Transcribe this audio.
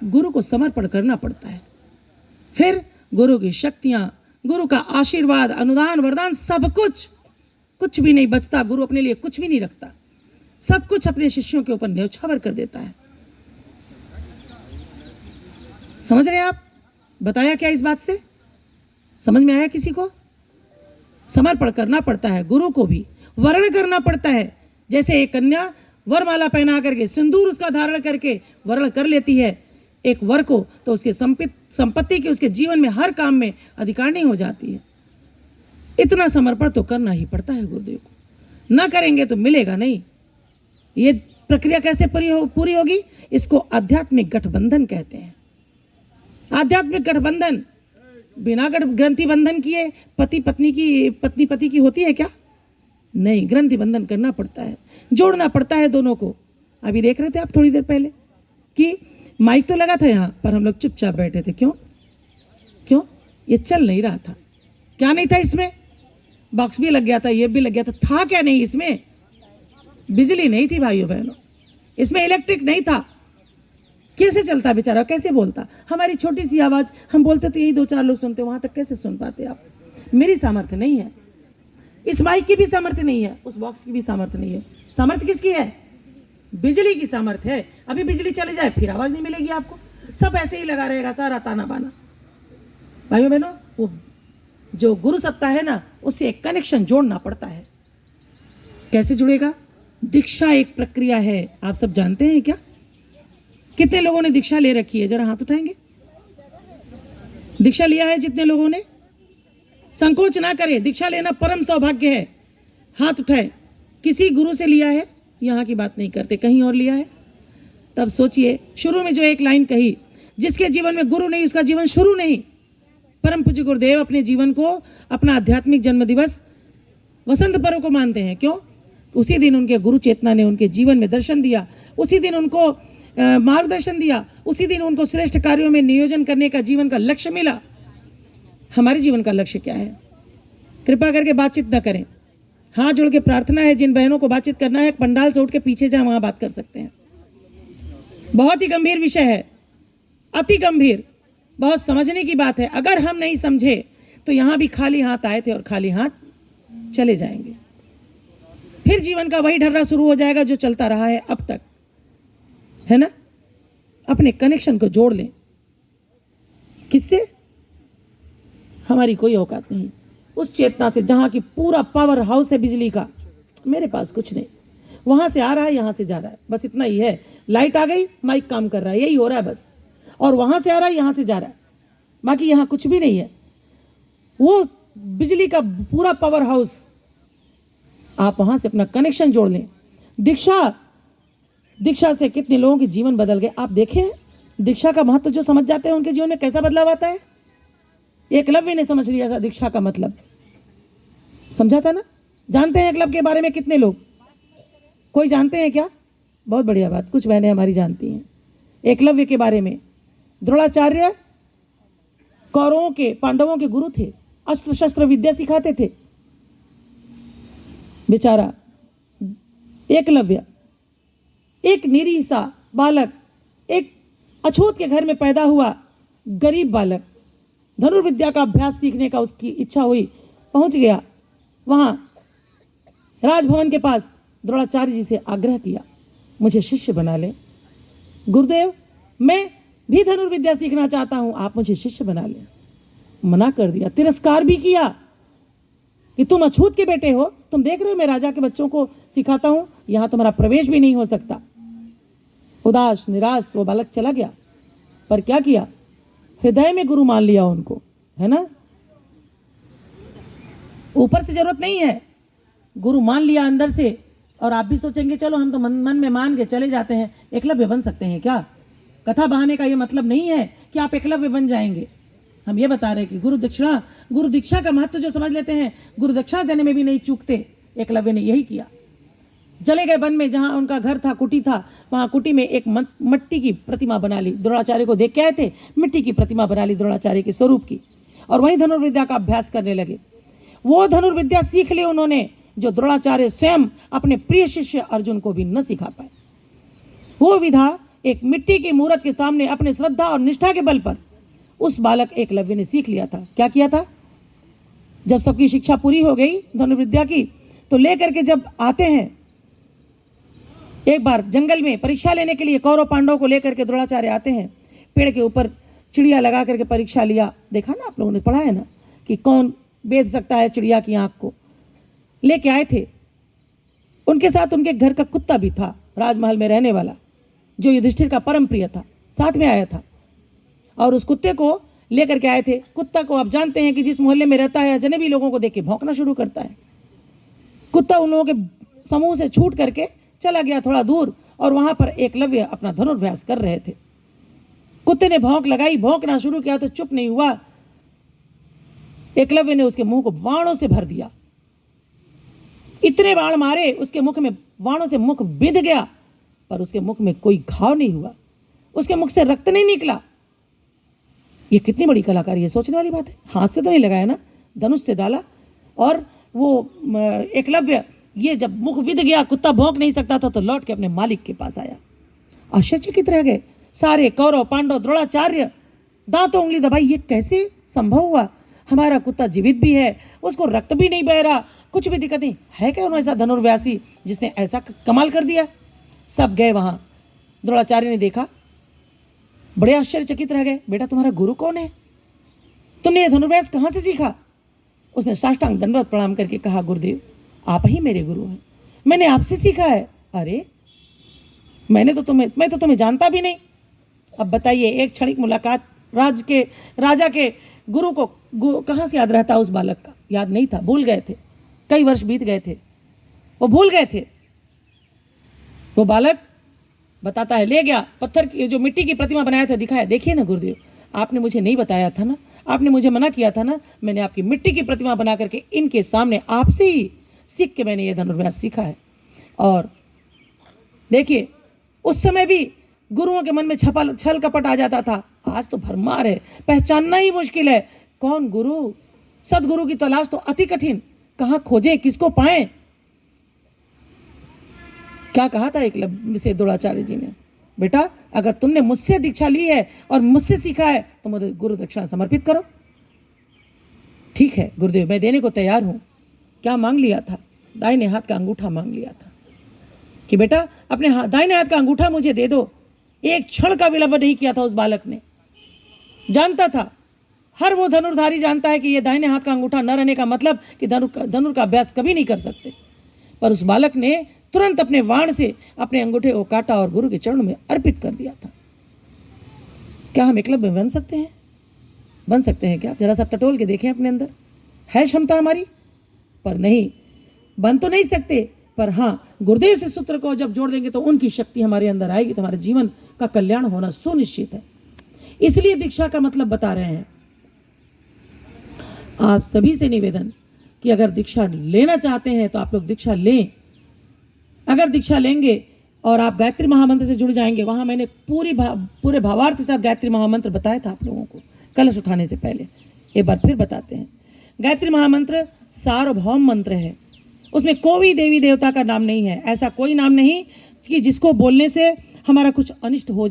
गुरु को समर्पण करना पड़ता है। फिर गुरु की शक्तियाँ, गुरु का आशीर्वाद, अनुदान, वरदान, सब कुछ भी नहीं बचता। गुरु अपने लिए कुछ भी नहीं रखता, सब कुछ अपने शिष्यों के ऊपर न्यौछावर कर देता है। समझ रहे हैं आप? बताया क्या इस बात से? समझ में आया किसी को? समर्पण करना पड़ता है, गुरु को भी वर्ण करना पड़ता है। जैसे एक कन्या वरमाला पहना करके, सिंदूर उसका धारण करके वर्ण कर लेती है एक वर को, तो उसके संपत्ति की, उसके जीवन में हर काम में अधिकारणी हो जाती है। इतना समर्पण तो करना ही पड़ता है गुरुदेव को, ना करेंगे तो मिलेगा नहीं। ये प्रक्रिया कैसे पूरी होगी? इसको आध्यात्मिक गठबंधन कहते हैं। आध्यात्मिक गठबंधन बिना ग्रंथि बंधन किए पति पत्नी की होती है क्या? नहीं, ग्रंथि बंधन करना पड़ता है, जोड़ना पड़ता है दोनों को। अभी देख रहे थे आप थोड़ी देर पहले कि माइक तो लगा था यहाँ पर, हम लोग चुपचाप बैठे थे। क्यों? ये चल नहीं रहा था। क्या नहीं था इसमें? बॉक्स भी लग गया था, ये भी लग गया था क्या नहीं इसमें? बिजली नहीं थी भाइयों बहनों, इसमें इलेक्ट्रिक नहीं था। कैसे चलता बेचारा, कैसे बोलता? हमारी छोटी सी आवाज़, हम बोलते तो यही 2-4 लोग सुनते, वहाँ तक कैसे सुन पाते आप? मेरी सामर्थ्य नहीं है, इस माइक की भी सामर्थ्य नहीं है, उस बॉक्स की भी सामर्थ्य नहीं है। सामर्थ्य किसकी है? बिजली की सामर्थ्य है। अभी बिजली चले जाए फिर आवाज़ नहीं मिलेगी आपको, सब ऐसे ही लगा रहेगा सारा ताना बाना। भाइयों बहनों, वो जो गुरु सत्ता है ना, उससे एक कनेक्शन जोड़ना पड़ता है। कैसे जुड़ेगा? दीक्षा एक प्रक्रिया है, आप सब जानते हैं क्या? कितने लोगों ने दीक्षा ले रखी है? जरा हाथ उठाएंगे। दीक्षा लिया है जितने लोगों ने? संकोच ना करें, दीक्षा लेना परम सौभाग्य है। हाथ उठाए। किसी गुरु से लिया है? यहाँ की बात नहीं करते, कहीं और लिया है? तब सोचिए, शुरू में जो एक लाइन कही, जिसके जीवन में गुरु नहीं उसका जीवन शुरू नहीं। परम पूज्य गुरुदेव अपने जीवन को, अपना आध्यात्मिक जन्म दिवस वसंत पर्व को मानते हैं। क्यों? उसी दिन उनके गुरु चेतना ने उनके जीवन में दर्शन दिया, उसी दिन उनको मार्गदर्शन दिया, उसी दिन उनको श्रेष्ठ कार्यों में नियोजन करने का जीवन का लक्ष्य मिला। हमारे जीवन का लक्ष्य क्या है? कृपा करके बातचीत न करें। हाथ जोड़ के प्रार्थना है, जिन बहनों को बातचीत करना है पंडाल से उठ के पीछे जाए, वहां बात कर सकते हैं। बहुत ही गंभीर विषय है, अति गंभीर, बहुत समझने की बात है। अगर हम नहीं समझे तो यहां भी खाली हाथ आए थे और खाली हाथ चले जाएंगे। फिर जीवन का वही ढर्रा शुरू हो जाएगा जो चलता रहा है अब तक, है ना? अपने कनेक्शन को जोड़ लें। किससे? हमारी कोई औकात नहीं, उस चेतना से जहाँ की पूरा पावर हाउस है बिजली का। मेरे पास कुछ नहीं, वहाँ से आ रहा है, यहाँ से जा रहा है, बस इतना ही है। लाइट आ गई, माइक काम कर रहा है, यही हो रहा है बस। और वहाँ से आ रहा है, यहाँ से जा रहा है, बाकी यहाँ कुछ भी नहीं है। वो बिजली का पूरा पावर हाउस, आप वहाँ से अपना कनेक्शन जोड़ लें। दीक्षा से कितने लोगों के जीवन बदल गए आप देखें। दीक्षा का महत्व जो समझ जाते हैं उनके जीवन में कैसा बदलाव आता है। एकलव्य ने समझ लिया था दीक्षा का मतलब, समझा था ना? जानते हैं एकलव्य के बारे में कितने लोग? कोई जानते हैं क्या? बहुत बढ़िया बात, कुछ बहनें हमारी जानती हैं एकलव्य के बारे में। द्रोणाचार्य कौरवों के, पांडवों के गुरु थे, अस्त्र शस्त्र विद्या सिखाते थे। बेचारा एकलव्य, एक निरीह सा बालक, एक अछूत के घर में पैदा हुआ गरीब बालक, धनुर्विद्या का अभ्यास सीखने का उसकी इच्छा हुई, पहुंच गया वहां राजभवन के पास। द्रोणाचार्य जी से आग्रह किया, मुझे शिष्य बना ले गुरुदेव, मैं भी धनुर्विद्या सीखना चाहता हूं, आप मुझे शिष्य बना ले। मना कर दिया, तिरस्कार भी किया कि तुम अछूत के बेटे हो, तुम देख रहे हो मैं राजा के बच्चों को सिखाता हूं, यहां तुम्हारा प्रवेश भी नहीं हो सकता। उदास निराश वो बालक चला गया, पर क्या किया? हृदय में गुरु मान लिया उनको, है ना? ऊपर से जरूरत नहीं है, गुरु मान लिया अंदर से। और आप भी सोचेंगे चलो हम तो मन में मान के चले जाते हैं, एकलव्य बन सकते हैं क्या? कथा बहाने का ये मतलब नहीं है कि आप एकलव्य बन जाएंगे। हम ये बता रहे हैं कि गुरु दीक्षा का महत्व जो समझ लेते हैं, गुरु दक्षिणा देने में भी नहीं चूकते। एकलव्य ने यही किया। चले गए वन में, जहां उनका घर था, कुटी था, वहां कुटी में एक मिट्टी की प्रतिमा बना ली। द्रोणाचार्य को देख के आए थे, मिट्टी की प्रतिमा बना ली द्रोणाचार्य के स्वरूप की, और वहीं धनुर्विद्या का अभ्यास करने लगे। वो धनुर्विद्या सीख ली उन्होंने जो द्रोणाचार्य स्वयं अपने प्रिय शिष्य अर्जुन को भी न सिखा पाए। वो विधा एक मिट्टी की मूर्त के सामने अपने श्रद्धा और निष्ठा के बल पर उस बालक एकलव्य ने सीख लिया था। क्या किया था? जब सबकी शिक्षा पूरी हो गई धनुर्विद्या की, तो लेकर के जब आते हैं एक बार जंगल में परीक्षा लेने के लिए, कौरव पांडवों को लेकर के द्रोणाचार्य आते हैं। पेड़ के ऊपर चिड़िया लगा करके परीक्षा लिया। देखा ना, आप लोगों ने पढ़ा है ना कि कौन बेच सकता है चिड़िया की आंख को। लेके आए थे, उनके साथ उनके घर का कुत्ता भी था, राजमहल में रहने वाला, जो युधिष्ठिर का परम प्रिय था, साथ में आया था। और उस कुत्ते को लेकर के आए थे। कुत्ता को आप जानते हैं कि जिस मोहल्ले में रहता है, अजनबी लोगों को देख के भौंकना शुरू करता है। कुत्ता उन लोगों के समूह से छूट करके चला गया थोड़ा दूर, और वहां पर एकलव्य अपना धनुर्व्यास कर रहे थे। कुत्ते ने भौंक लगाई, भौंकना शुरू किया तो चुप नहीं हुआ। एकलव्य ने उसके मुंह को बाणों से भर दिया। इतने बाण मारे, उसके मुख में बाणों से मुख बिंध गया, पर उसके मुख में कोई घाव नहीं हुआ, उसके मुख से रक्त नहीं निकला। ये कितनी बड़ी कलाकारी है, सोचने वाली बात है। हाथ से तो नहीं लगाया ना, धनुष से डाला। और वो एकलव्य, ये जब मुख विध गया, कुत्ता भौंक नहीं सकता था, तो लौट के अपने मालिक के पास आया। आश्चर्यचकित रह गए सारे कौरव पांडव। द्रोणाचार्य दांतों उंगली दबाई, ये कैसे संभव हुआ? हमारा कुत्ता जीवित भी है, उसको रक्त भी नहीं बह रहा, कुछ भी दिक्कत नहीं है। क्या उन्होंने ऐसा धनुर्व्यासी जिसने ऐसा कमाल कर दिया? सब गए वहां। द्रोणाचार्य ने देखा, बड़े आश्चर्यचकित रह गए। बेटा, तुम्हारा गुरु कौन है? तुमने ये धनुर्व्यास कहाँ से सीखा? उसने साष्टांग दंडवत प्रणाम करके कहा, गुरुदेव, आप ही मेरे गुरु हैं, मैंने आपसे सीखा है। अरे, मैं तो तुम्हें जानता भी नहीं। अब बताइए, एक क्षणिक मुलाकात राजा के गुरु को कहाँ से याद रहता? उस बालक का याद नहीं था, भूल गए थे। कई वर्ष बीत गए थे, वो भूल गए थे। वो बालक बताता है, ले गया पत्थर की, जो मिट्टी की प्रतिमा बनाया था, दिखाया। देखिए ना गुरुदेव, आपने मुझे नहीं बताया था ना, आपने मुझे मना किया था ना, मैंने आपकी मिट्टी की प्रतिमा बना करके इनके सामने आपसे ही सीख के मैंने ये धनुर्व्यास सीखा है। और देखिए, उस समय भी गुरुओं के मन में छल कपट आ जाता था, आज तो भरमार है, पहचानना ही मुश्किल है कौन गुरु। सदगुरु की तलाश तो अति कठिन, कहाँ खोजें, किसको पाएं? क्या कहा था एकलव्य से द्रोणाचार्य जी ने? बेटा, अगर तुमने मुझसे दीक्षा ली है और मुझसे सीखा है तो मुझे गुरु दक्षिणा समर्पित करो। ठीक है गुरुदेव, मैं देने को तैयार हूं। क्या मांग लिया था? दाहिने हाथ का अंगूठा मांग लिया था कि बेटा अपने दाहिने हाथ का अंगूठा मुझे दे दो। एक क्षण का विलंब नहीं किया था उस बालक ने। जानता था, हर वो धनुर्धारी जानता है कि ये दाहिने हाथ का अंगूठा न रहने का मतलब कि धनुर का अभ्यास कभी नहीं कर सकते। पर उस बालक ने तुरंत अपने वाण से अपने अंगूठे को काटा और गुरु के चरणों में अर्पित कर दिया था। क्या हम एकलव्य बन सकते हैं? बन सकते हैं क्या? जरा सा टटोल के देखें अपने अंदर, है क्षमता हमारी? पर नहीं, बन तो नहीं सकते, पर हाँ, गुरुदेव से सूत्र को जब जोड़ देंगे तो उनकी शक्ति हमारे अंदर आएगी, तो हमारे जीवन का कल्याण होना सुनिश्चित है। इसलिए दीक्षा का मतलब बता रहे हैं। आप सभी से निवेदन कि अगर दीक्षा लेना चाहते हैं तो आप लोग दीक्षा लें। अगर दीक्षा लेंगे और आप गायत्री महामंत्र से जुड़ जाएंगे, वहां मैंने पूरे भावार्थ के साथ गायत्री महामंत्र बताया था आप लोगों को कलश उठाने से पहले। एक बार फिर बताते हैं। गायत्री महामंत्र सार्वभौम मंत्र है, उसमें कोई देवी देवता का नाम नहीं है। ऐसा कोई नाम नहीं कि जिसको बोलने से हमारा कुछ अनिष्ट हो